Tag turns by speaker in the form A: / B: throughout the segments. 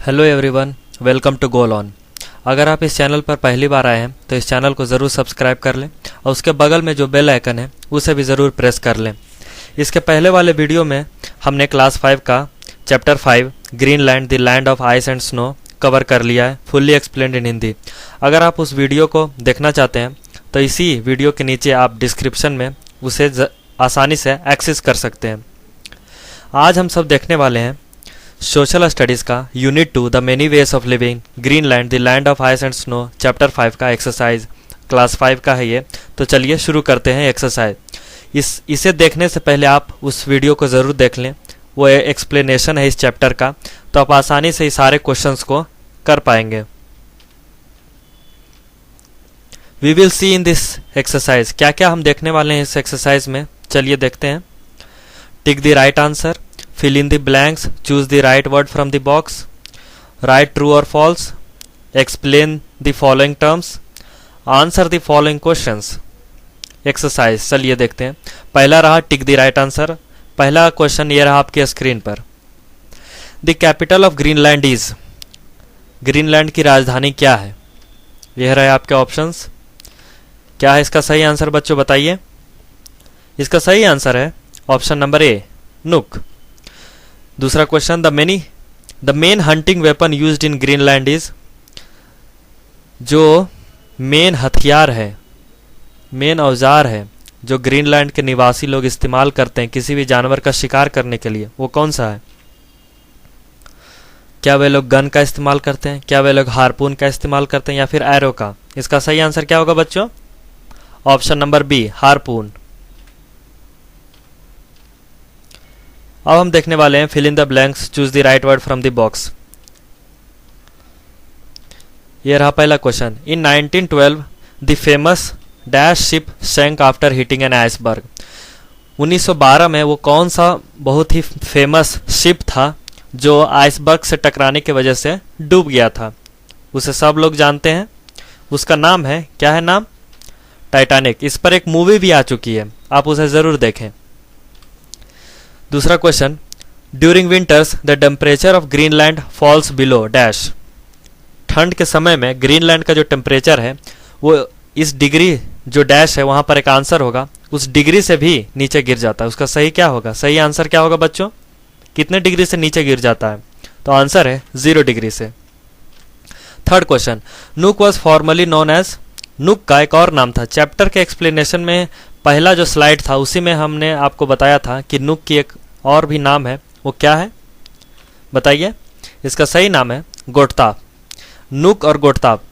A: Hello everyone, welcome to goal on. अगर आप इस चैनल पर पहली बार आए हैं तो इस चैनल को ज़रूर सब्सक्राइब कर लें और उसके बगल में जो बेल आइकन है उसे भी ज़रूर प्रेस कर लें। इसके पहले वाले वीडियो में हमने क्लास 5 का chapter 5 Greenland the land of ice and snow cover कर लिया है, फुल्ली एक्सप्लेन्ड इन हिंदी। अगर आप उस वीडियो को देखना चाहते हैं तो इसी वीडियो के नीचे आप डिस्क्रिप्शन में उसे आसानी से एक्सेस कर सकते हैं। आज हम सब देखने वाले हैं सोशल स्टडीज़ का unit 2 the many ways of living Greenland the land of ice and snow chapter 5 का एक्सरसाइज क्लास 5 का है ये। तो चलिए शुरू करते हैं एक्सरसाइज। इसे देखने से पहले आप उस वीडियो को ज़रूर देख लें, वो एक्सप्लेनेशन है इस चैप्टर का, तो आप आसानी से इस सारे क्वेश्चंस को कर पाएंगे। We will see in this exercise, क्या क्या हम देखने वाले हैं इस एक्सरसाइज में, चलिए देखते हैं। Tick the right answer, fill in the blanks, choose the right word from the box, write true or false, explain the following terms, answer the following questions। Exercise चलिए देखते हैं। पहला रहा टिक द राइट आंसर। पहला question ये रहा आपकी screen पर। The capital of Greenland is, Greenland की राजधानी क्या है? यह रहे आपके ऑप्शंस। क्या है इसका सही आंसर बच्चों, बताइए। इसका सही आंसर है ऑप्शन नंबर ए, नुक। दूसरा question, the main hunting weapon used in Greenland is, जो मेन हथियार है, मेन औजार है जो ग्रीनलैंड के निवासी लोग इस्तेमाल करते हैं किसी भी जानवर का शिकार करने के लिए, वो कौन सा है? क्या वे लोग गन का इस्तेमाल करते हैं, क्या वे लोग हार्पून का इस्तेमाल करते हैं, या फिर एरो का? इसका सही आंसर क्या होगा बच्चों? Option number B, harpoon. अब हम देखने वाले हैं fill in the blanks, choose the right word from the box. यह रहा पहला question. In 1912 the famous dash ship sank after hitting an iceberg. 1912 में वो कौन सा बहुत ही फेमस शिप था जो आइसबर्ग से टकराने की वजह से डूब गया था? उसे सब लोग जानते हैं, उसका नाम है, क्या है नाम? टाइटैनिक। इस पर एक मूवी भी आ चुकी है, आप उसे ज़रूर देखें। दूसरा question, during winters the temperature of Greenland falls below dash. ठंड के समय में ग्रीनलैंड का जो टेम्परेचर है वो इस डिग्री जो डैश है वहाँ पर एक आंसर होगा, उस डिग्री से भी नीचे गिर जाता है। उसका सही क्या होगा? सही आंसर क्या होगा बच्चों? कितने डिग्री से नीचे गिर जाता है? तो आंसर है 0 डिग्री से। थर्ड क्वेश्चन, नुक वॉज फॉर्मली नोन एज, नुक का एक और नाम था। चैप्टर के एक्सप्लेनेशन में पहला जो स्लाइड था उसी में हमने आपको बताया था कि नुक की एक और भी नाम है, वो क्या है बताइए। इसका सही नाम है गोटताप। नुक और गोटताप,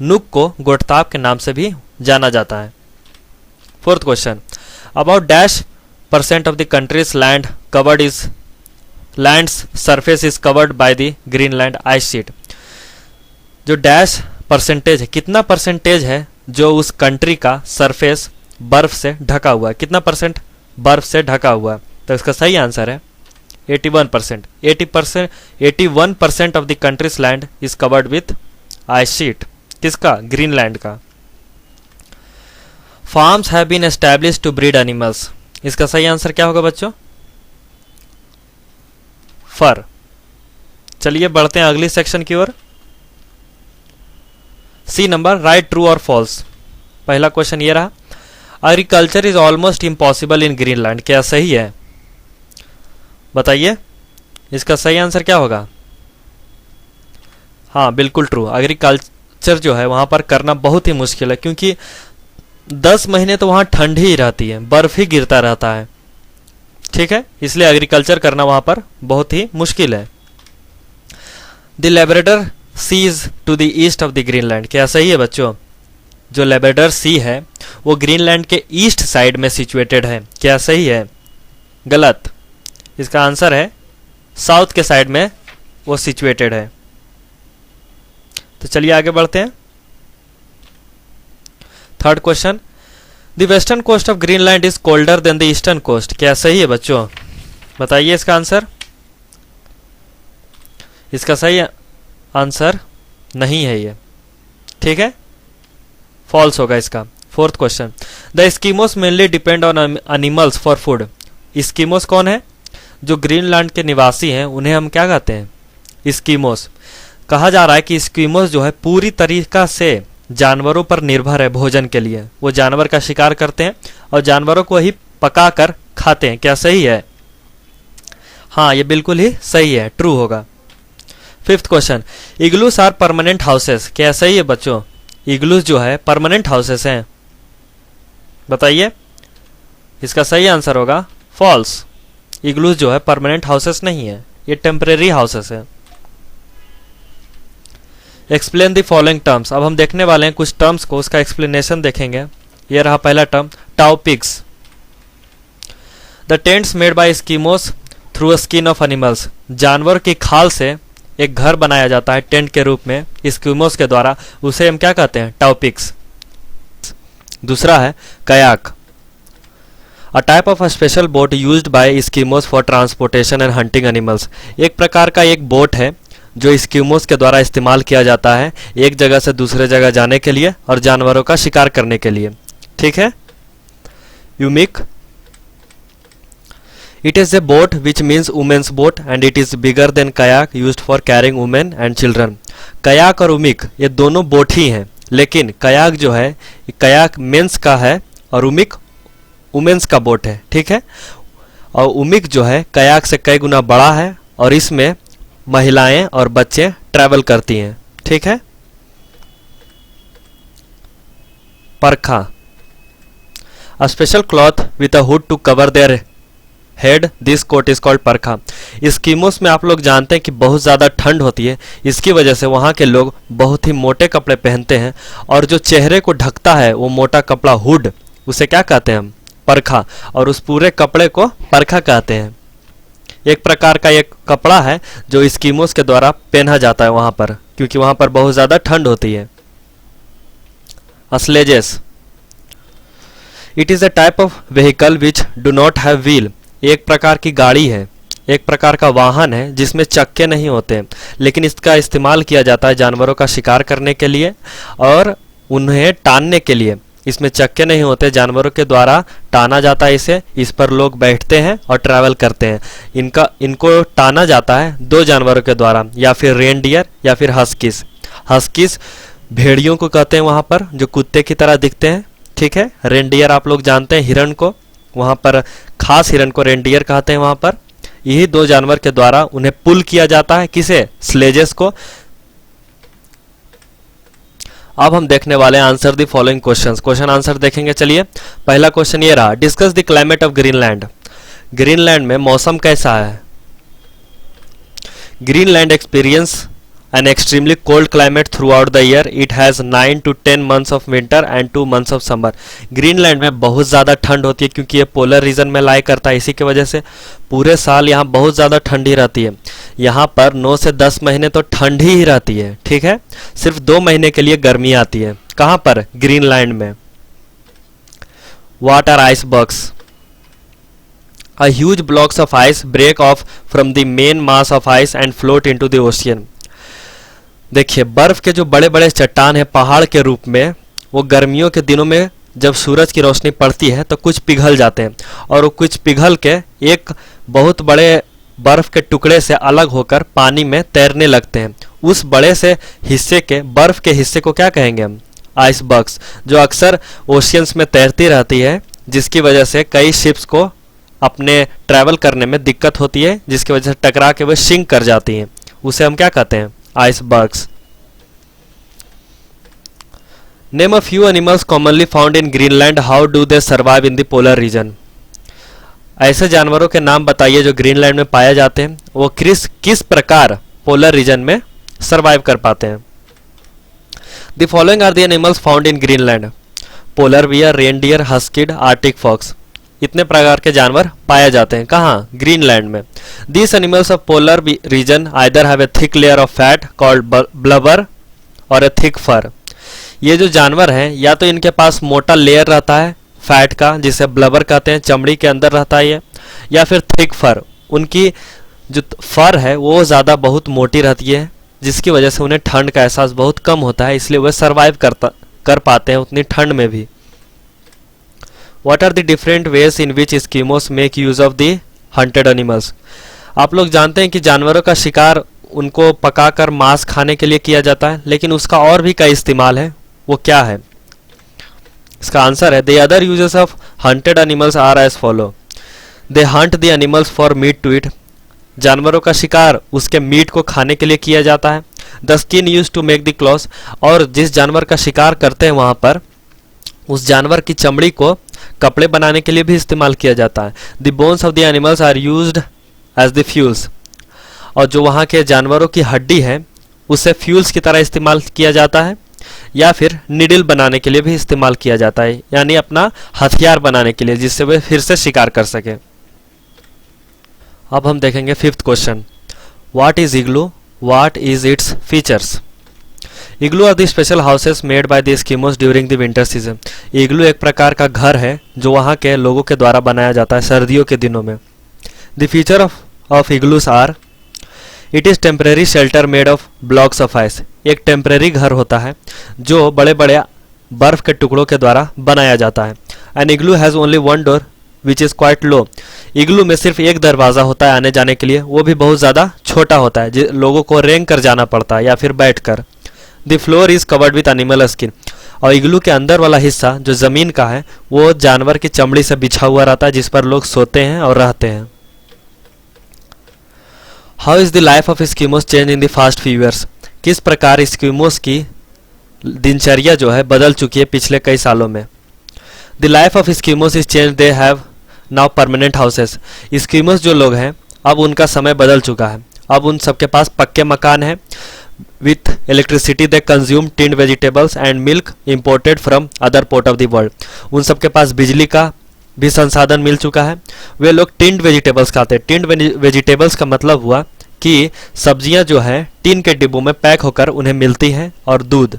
A: नुक को गोटताप के नाम से भी जाना जाता है। Fourth question, about dash percent of the country's land covered is, lands surface is covered by the Greenland ice sheet. जो डैश परसेंटेज है, कितना परसेंटेज है जो उस कंट्री का सरफेस बर्फ से ढका हुआ है, कितना परसेंट बर्फ से ढका हुआ है? तो इसका सही आंसर है 81%। 81% of the country's land is covered with ice sheet. किसका? ग्रीनलैंड का। Farms have been established to breed animals. इसका सही आंसर क्या होगा बच्चों? फर। चलिए बढ़ते हैं अगली सेक्शन की ओर। सी नंबर, राइट ट्रू और फॉल्स। पहला क्वेश्चन ये रहा, agriculture is almost impossible in Greenland. क्या सही है? बताइए इसका सही आंसर क्या होगा? हाँ बिल्कुल ट्रू। एग्रीकल्चर जो है वहाँ पर करना बहुत ही मुश्किल है, क्योंकि 10 महीने तो वहाँ ठंड ही रहती है, बर्फ ही गिरता रहता है, ठीक है, इसलिए एग्रीकल्चर करना वहाँ पर बहुत ही मुश्किल है। The Labrador sea is to the east of the Greenland. क्या सही है बच्चों? जो लेब्राडोर सी है वो ग्रीनलैंड के ईस्ट साइड में सिचुएटेड है। क्या सही है? गलत। इसका आंसर है साउथ के साइड में वो सिचुएटेड है। तो चलिए आगे बढ़ते हैं। Third question, the western coast of Greenland is colder than the eastern coast. क्या सही है बच्चों? बताइए इसका आंसर। इसका सही आंसर नहीं है ये, ठीक है, फॉल्स होगा इसका। Fourth question, the Eskimos mainly depend on animals for food. Eskimos कौन है? जो ग्रीनलैंड के निवासी हैं उन्हें हम क्या कहते हैं? इस्कीमोस। कहा जा रहा है कि इस्कीमोस जो है पूरी तरीका से जानवरों पर निर्भर है भोजन के लिए। वो जानवर का शिकार करते हैं और जानवरों को ही पका कर खाते हैं। क्या सही है? हाँ, ये बिल्कुल ही सही है, ट्रू होगा। Fifth question, igloos are permanent houses. क्या सही है बच्चों? इग्लूस जो है परमानेंट हाउसेस हैं। बताइए, इसका सही आंसर होगा फॉल्स। इग्लूस जो है परमानेंट हाउसेस नहीं है, ये टेम्परेरी हाउसेस है। Explain the following terms. अब हम देखने वाले हैं कुछ टर्म्स को, उसका एक्सप्लेनेशन देखेंगे। ये रहा पहला term, topics. The tents made by Eskimos through a skin of animals. जानवर की खाल से एक घर बनाया जाता है टेंट के रूप में एस्किमोस के द्वारा, उसे हम क्या कहते हैं? टाउपिक्स। दूसरा है kayak, a type of a special boat used by Eskimos for transportation and hunting animals. एक प्रकार का एक बोट है जो एस्किमोस के द्वारा इस्तेमाल किया जाता है एक जगह से दूसरे जगह जाने के लिए और जानवरों का शिकार करने के लिए। ठीक है। Umiak, it is a boat which means women's boat and it is bigger than kayak used for carrying women and children. Kayak और उमिक ये दोनों बोट ही हैं, लेकिन कयाक जो है कयाक मेंस का है और उमिक वुमेन्स का बोट है। ठीक है। और उमिक जो है कयाक से कई गुना बड़ा है और इसमें महिलाएं और बच्चे ट्रैवल करती हैं। ठीक है। Parka, a special cloth with a hood to cover their head, this coat is called parka. Eskimos में आप लोग जानते हैं कि बहुत ज़्यादा ठंड होती है, इसकी वजह से वहाँ के लोग बहुत ही मोटे कपड़े पहनते हैं और जो चेहरे को ढकता है वो मोटा कपड़ा हुड, उसे क्या कहते हैं? हम परखा। और उस पूरे कपड़े को परखा कहते हैं। एक प्रकार का एक कपड़ा है जो एस्किमोस के द्वारा पहना जाता है वहाँ पर, क्योंकि वहाँ पर बहुत ज़्यादा ठंड होती है। Sledges, it is a type of vehicle which do not have wheel. एक प्रकार की गाड़ी है, एक प्रकार का वाहन है जिसमें चक्के नहीं होते, लेकिन इसका इस्तेमाल किया जाता है जानवरों का शिकार करने के लिए और उन्हें टानने के लिए। इसमें चक्के नहीं होते, जानवरों के द्वारा टाना जाता है इसे, इस पर लोग बैठते हैं और ट्रैवल करते हैं। इनको टाना जाता है दो जानवरों के द्वारा, या फिर रेनडियर या फिर हस्कीस। हस्कीस भेड़ियों को कहते हैं वहाँ पर, जो कुत्ते की तरह दिखते हैं। ठीक है। रेनडियर आप लोग जानते हैं हिरण को, वहाँ पर खास हिरण को रेनडियर कहते हैं वहाँ पर। यही दो जानवर के द्वारा उन्हें पुल किया जाता है, किसे? स्लेजेस को। अब हम देखने वाले हैं answer the following questions. Question answer देखेंगे। चलिए, पहला क्वेश्चन ये रहा, discuss the climate of Greenland. Greenland में मौसम कैसा है? Greenland experience an extremely cold climate throughout the year. It has 9 to 10 months of winter and 2 months of summer. Greenland में बहुत ज़्यादा ठंड होती है क्योंकि ये पोलर रीजन में लाई करता है, इसी की वजह से पूरे साल यहाँ बहुत ज़्यादा ठंडी रहती है। यहाँ पर 9 से 10 महीने तो ठंड ही रहती है। ठीक है। सिर्फ 2 महीने के लिए गर्मी आती है। कहाँ पर? ग्रीनलैंड में। What are icebergs? A huge blocks of ice break off from the main mass of ice and float into the ocean. देखिए, बर्फ के जो बड़े बड़े चट्टान है पहाड़ के रूप में, वो गर्मियों के दिनों में जब सूरज की रोशनी पड़ती है तो कुछ पिघल जाते हैं और वो कुछ पिघल के एक बहुत बड़े बर्फ के टुकड़े से अलग होकर पानी में तैरने लगते हैं। उस बड़े से हिस्से के बर्फ के हिस्से को क्या कहेंगे हम? आइसबर्ग्स, जो अक्सर ओशियंस में तैरती रहती है, जिसकी वजह से कई शिप्स को अपने ट्रैवल करने में दिक्कत होती है, जिसकी वजह से टकरा के वे सिंक कर जाती हैं। उसे हम क्या कहते हैं? icebergs. Name a few animals commonly found in Greenland. How do they survive in the polar region? ऐसे जानवरों के नाम बताइए जो ग्रीनलैंड में पाए जाते हैं, वो किस प्रकार पोलर रीजन में सरवाइव कर पाते हैं। The following are the animals found in Greenland. Polar bear, reindeer, huskies, arctic fox. इतने प्रकार के जानवर पाए जाते हैं। कहाँ? ग्रीनलैंड में। These animals of polar region either have a thick layer of fat called blubber or a thick fur. ये जो जानवर हैं या तो इनके पास मोटा लेयर रहता है फैट का, जिसे ब्लबर कहते हैं, चमड़ी के अंदर रहता है ये, या फिर थिक फर। उनकी जो फर है वो ज़्यादा बहुत मोटी रहती है, जिसकी वजह से उन्हें ठंड का एहसास बहुत कम होता है, इसलिए वह सर्वाइव कर पाते हैं उतनी ठंड में भी। What are the different ways in which Eskimos make use of the hunted animals? आप लोग जानते हैं कि जानवरों का शिकार उनको पकाकर मांस खाने के लिए किया जाता है, लेकिन उसका और भी कई इस्तेमाल है। वो क्या है? इसका आंसर है the other uses of hunted animals are as follow. They hunt the animals for meat to eat. जानवरों का शिकार उसके मीट को खाने के लिए किया जाता है। The skin use to make the cloth. और जिस जानवर का शिकार करते हैं वहां पर उस जानवर की चमड़ी को कपड़े बनाने के लिए भी इस्तेमाल किया जाता है। The bones of the animals are used as the fuels. और जो वहाँ के जानवरों की हड्डी है उसे फ्यूल्स की तरह इस्तेमाल किया जाता है, या फिर निडल बनाने के लिए भी इस्तेमाल किया जाता है, यानी अपना हथियार बनाने के लिए, जिससे वे फिर से शिकार कर सके। अब हम देखेंगे fifth question, what is igloo, what is its features. Igloo are the special houses made by the Eskimos during the winter season. Igloo एक प्रकार का घर है जो वहाँ के लोगों के द्वारा बनाया जाता है सर्दियों के दिनों में। The feature of igloos are, it is temporary shelter made of blocks of ice. एक टेम्परेरी घर होता है जो बड़े बड़े बर्फ के टुकड़ों के द्वारा बनाया जाता है। An igloo has only one door which is quite low. Igloo में सिर्फ एक दरवाज़ा होता है आने जाने के लिए, वो भी बहुत ज़्यादा छोटा होता है, लोगों को रेंग कर जाना पड़ता है या फिर बैठ कर। The floor is covered with animal skin. और इग्लू के अंदर वाला हिस्सा जो ज़मीन का है वो जानवर की चमड़ी से बिछा हुआ रहता है, जिस पर लोग सोते हैं और रहते हैं। How is the life of Eskimos change in the fast few years. किस प्रकार एस्किमोस की दिनचर्या जो है बदल चुकी है पिछले कई सालों में। The life of Eskimos is change, they have now permanent houses. Eskimos जो लोग हैं अब उनका समय बदल चुका है, अब उन सबके पास पक्के मकान हैं। With electricity they consume tinned vegetables and milk imported from other part of the world. उन सबके पास बिजली का भी संसाधन मिल चुका है। वे लोग टिन्ड वेजिटेबल्स खाते हैं। टिन्ड वेजिटेबल्स का मतलब हुआ कि सब्जियां जो है टिन के डिब्बों में पैक होकर उन्हें मिलती हैं, और दूध,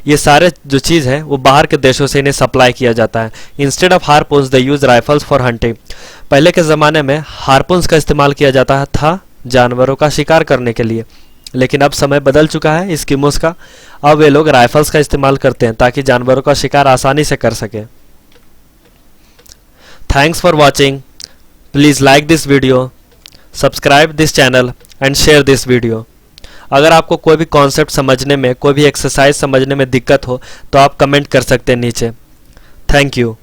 A: ये सारे जो चीज़ है वो बाहर के देशों से इन्हें सप्लाई किया जाता है। Instead of हार्पून्स they use rifles for hunting. पहले के ज़माने में हार्पून्स का इस्तेमाल किया जाता था जानवरों का शिकार करने के लिए, लेकिन अब समय बदल चुका है एस्किमोस का। अब वे लोग राइफल्स का इस्तेमाल करते हैं ताकि जानवरों का शिकार आसानी से कर सके। Thanks for watching. Please like this video, subscribe this channel and share this video. अगर आपको कोई भी कॉन्सेप्ट समझने में, कोई भी एक्सरसाइज समझने में दिक्कत हो तो आप कमेंट कर सकते हैं नीचे। Thank you.